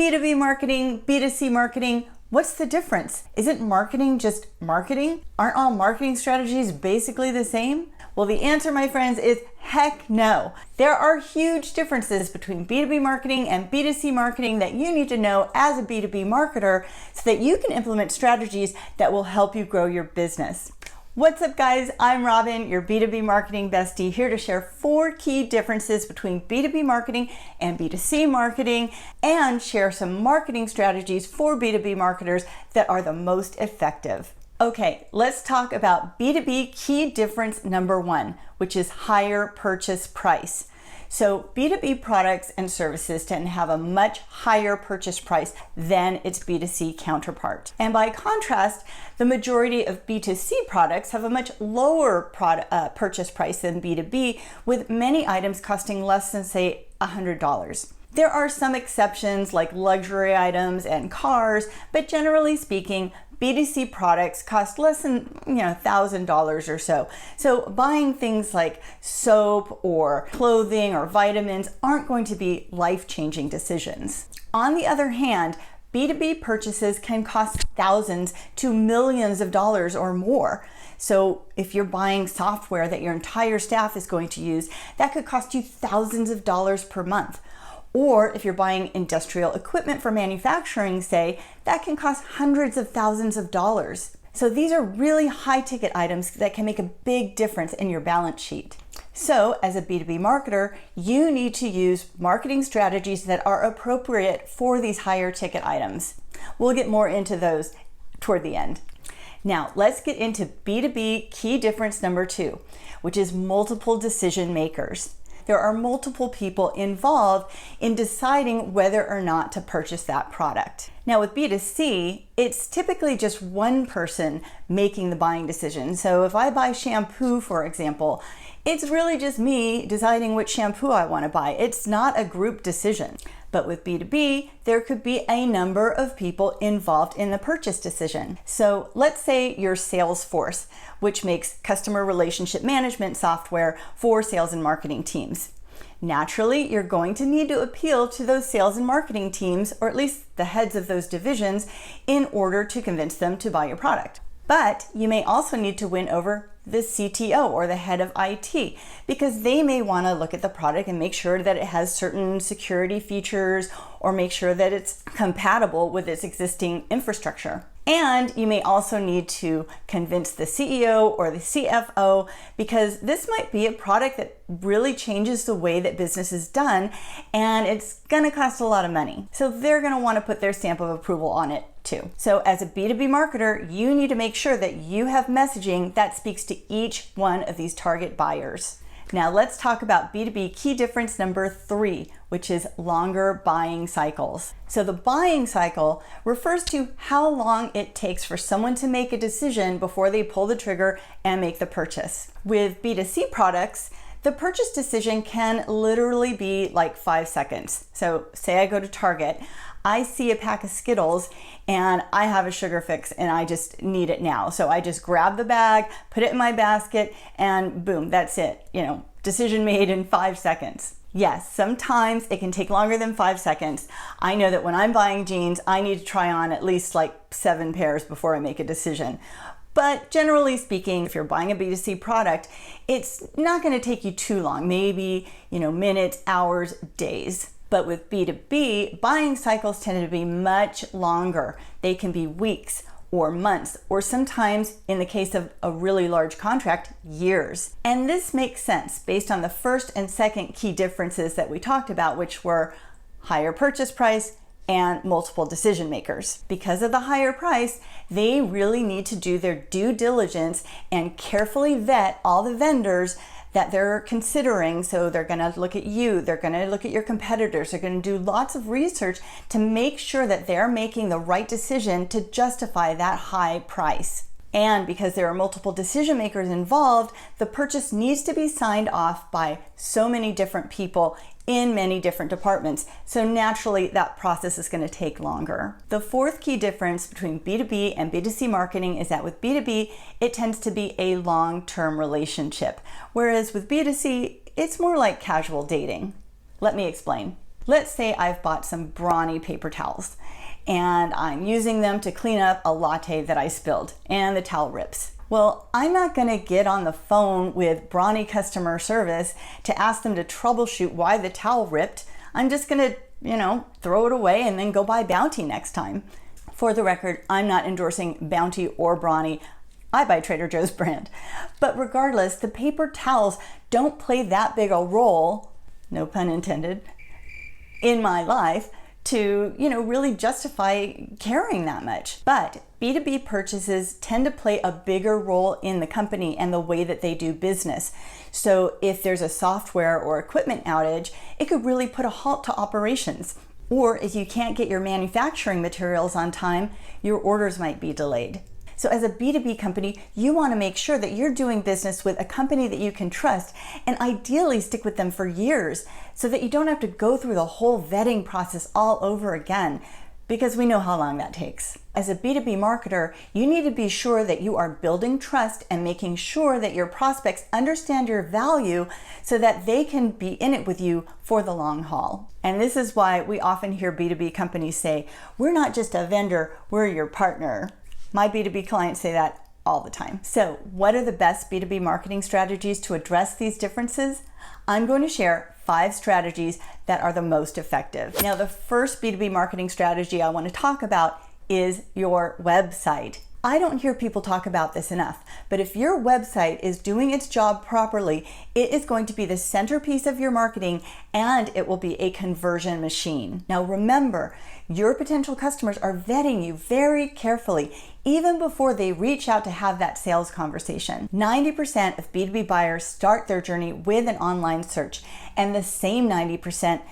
B2B marketing, B2C marketing, what's the difference? Isn't marketing just marketing? Aren't all marketing strategies basically the same? Well, the answer, my friends, is heck no. There are huge differences between B2B marketing and B2C marketing that you need to know as a B2B marketer so that you can implement strategies that will help you grow your business. What's up, guys? I'm Robin, your B2B marketing bestie, here to share 4 key differences between B2B marketing and B2C marketing and share some marketing strategies for B2B marketers that are the most effective. Okay, let's talk about B2B key difference number 1, which is higher purchase price. So B2B products and services tend to have a much higher purchase price than its B2C counterpart. And by contrast, the majority of B2C products have a much lower purchase price than B2B, with many items costing less than, say, $100. There are some exceptions like luxury items and cars, but generally speaking, B2C products cost less than $1,000 or so. So buying things like soap or clothing or vitamins aren't going to be life-changing decisions. On the other hand, B2B purchases can cost thousands to millions of dollars or more. So if you're buying software that your entire staff is going to use, that could cost you thousands of dollars per month. Or if you're buying industrial equipment for manufacturing, say, that can cost hundreds of thousands of dollars. So these are really high ticket items that can make a big difference in your balance sheet. So as a B2B marketer, you need to use marketing strategies that are appropriate for these higher ticket items. We'll get more into those toward the end. Now, let's get into B2B key difference number 2, which is multiple decision makers. There are multiple people involved in deciding whether or not to purchase that product. Now with B2C, it's typically just one person making the buying decision. So if I buy shampoo, for example, it's really just me deciding which shampoo I want to buy. It's not a group decision. But with B2B, there could be a number of people involved in the purchase decision. So let's say you're Salesforce, which makes customer relationship management software for sales and marketing teams. Naturally, you're going to need to appeal to those sales and marketing teams, or at least the heads of those divisions, in order to convince them to buy your product. But you may also need to win over the CTO or the head of IT, because they may want to look at the product and make sure that it has certain security features or make sure that it's compatible with its existing infrastructure. And you may also need to convince the CEO or the CFO, because this might be a product that really changes the way that business is done, and it's going to cost a lot of money. So they're going to want to put their stamp of approval on it too. So as a B2B marketer, you need to make sure that you have messaging that speaks to each one of these target buyers. Now let's talk about B2B key difference number 3, which is longer buying cycles. So the buying cycle refers to how long it takes for someone to make a decision before they pull the trigger and make the purchase. With B2C products, the purchase decision can literally be like 5 seconds. So say I go to Target, I see a pack of Skittles and I have a sugar fix and I just need it now. So I just grab the bag, put it in my basket, and boom, that's it. Decision made in 5 seconds. Yes, sometimes it can take longer than 5 seconds. I know that when I'm buying jeans, I need to try on at least like 7 pairs before I make a decision. But generally speaking, if you're buying a B2C product, it's not going to take you too long, maybe, minutes, hours, days. But with B2B, buying cycles tend to be much longer. They can be weeks or months, or sometimes, in the case of a really large contract, years. And this makes sense based on the first and second key differences that we talked about, which were higher purchase price and multiple decision makers. Because of the higher price, they really need to do their due diligence and carefully vet all the vendors that they're considering. So they're going to look at you, they're going to look at your competitors, they're going to do lots of research to make sure that they're making the right decision to justify that high price. And because there are multiple decision makers involved, the purchase needs to be signed off by so many different people in many different departments. So naturally, that process is going to take longer. The fourth key difference between B2B and B2C marketing is that with B2B, it tends to be a long-term relationship, whereas with B2C, it's more like casual dating. Let me explain. Let's say I've bought some brawny paper towels and I'm using them to clean up a latte that I spilled and the towel rips. Well, I'm not going to get on the phone with brawny customer service to ask them to troubleshoot why the towel ripped. I'm just going to, throw it away and then go buy Bounty next time. For the record, I'm not endorsing Bounty or Brawny. I buy Trader Joe's brand. But regardless, the paper towels don't play that big a role, no pun intended, in my life to, really justify caring that much. But B2B purchases tend to play a bigger role in the company and the way that they do business. So if there's a software or equipment outage, it could really put a halt to operations. Or if you can't get your manufacturing materials on time, your orders might be delayed. So as a B2B company, you want to make sure that you're doing business with a company that you can trust and ideally stick with them for years so that you don't have to go through the whole vetting process all over again, because we know how long that takes. As a B2B marketer, you need to be sure that you are building trust and making sure that your prospects understand your value so that they can be in it with you for the long haul. And this is why we often hear B2B companies say, we're not just a vendor, we're your partner. My B2B clients say that all the time. So what are the best B2B marketing strategies to address these differences? I'm going to share 5 strategies that are the most effective. Now, the first B2B marketing strategy I want to talk about is your website. I don't hear people talk about this enough, but if your website is doing its job properly, it is going to be the centerpiece of your marketing and it will be a conversion machine. Now remember, your potential customers are vetting you very carefully, even before they reach out to have that sales conversation. 90% of B2B buyers start their journey with an online search, and the same 90%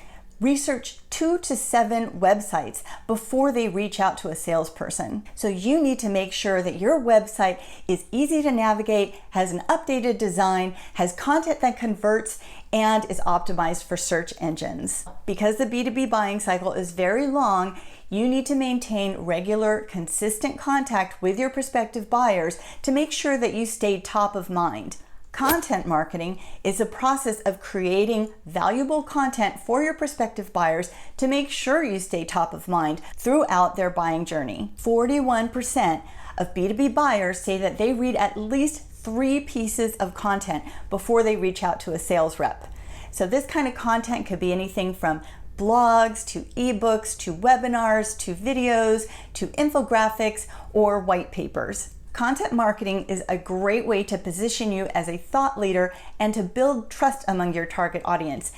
research 2 to 7 websites before they reach out to a salesperson. So you need to make sure that your website is easy to navigate, has an updated design, has content that converts, and is optimized for search engines. Because the B2B buying cycle is very long, you need to maintain regular, consistent contact with your prospective buyers to make sure that you stay top of mind. Content marketing is a process of creating valuable content for your prospective buyers to make sure you stay top of mind throughout their buying journey. 41% of B2B buyers say that they read at least 3 pieces of content before they reach out to a sales rep. So this kind of content could be anything from blogs to ebooks to webinars to videos to infographics or white papers. Content marketing is a great way to position you as a thought leader and to build trust among your target audience.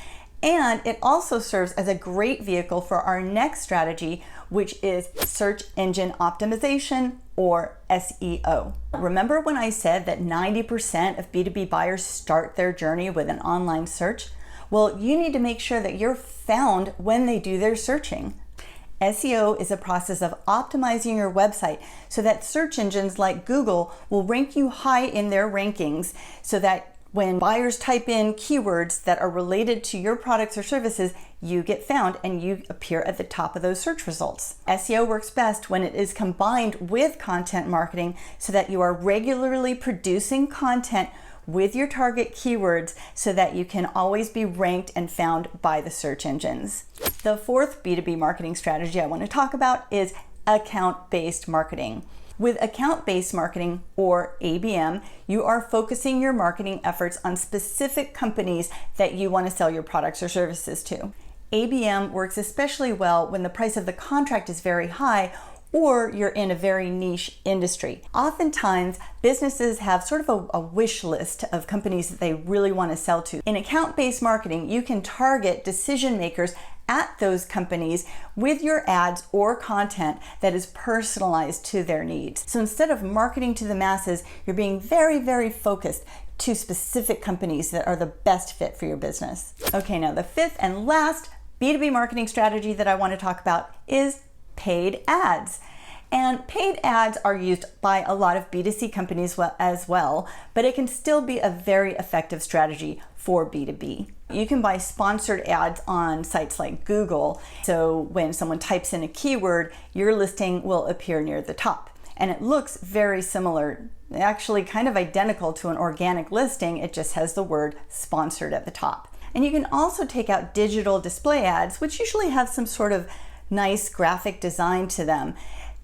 And it also serves as a great vehicle for our next strategy, which is search engine optimization, or SEO. Remember when I said that 90% of B2B buyers start their journey with an online search? Well, you need to make sure that you're found when they do their searching. SEO is a process of optimizing your website so that search engines like Google will rank you high in their rankings so that when buyers type in keywords that are related to your products or services, you get found and you appear at the top of those search results. SEO works best when it is combined with content marketing so that you are regularly producing content with your target keywords so that you can always be ranked and found by the search engines. The fourth B2B marketing strategy I want to talk about is account-based marketing. With account-based marketing, or ABM, you are focusing your marketing efforts on specific companies that you want to sell your products or services to. ABM works especially well when the price of the contract is very high or you're in a very niche industry. Oftentimes, businesses have sort of a wish list of companies that they really want to sell to. In account-based marketing, you can target decision makers at those companies with your ads or content that is personalized to their needs. So instead of marketing to the masses, you're being very, very focused to specific companies that are the best fit for your business. Okay, now the fifth and last B2B marketing strategy that I want to talk about is paid ads. And paid ads are used by a lot of B2C companies as well, but it can still be a very effective strategy for B2B. You can buy sponsored ads on sites like Google. So when someone types in a keyword, your listing will appear near the top. And it looks very similar, actually kind of identical to an organic listing. It just has the word sponsored at the top. And you can also take out digital display ads, which usually have some sort of nice graphic design to them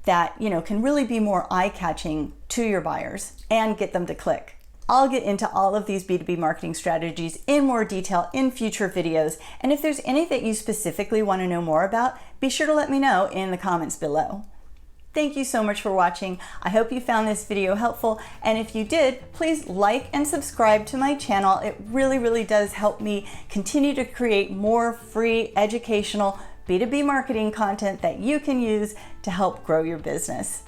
that, can really be more eye-catching to your buyers and get them to click. I'll get into all of these B2B marketing strategies in more detail in future videos. And if there's any that you specifically want to know more about, be sure to let me know in the comments below. Thank you so much for watching. I hope you found this video helpful. And if you did, please like and subscribe to my channel. It really, really does help me continue to create more free educational B2B marketing content that you can use to help grow your business.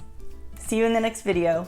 See you in the next video.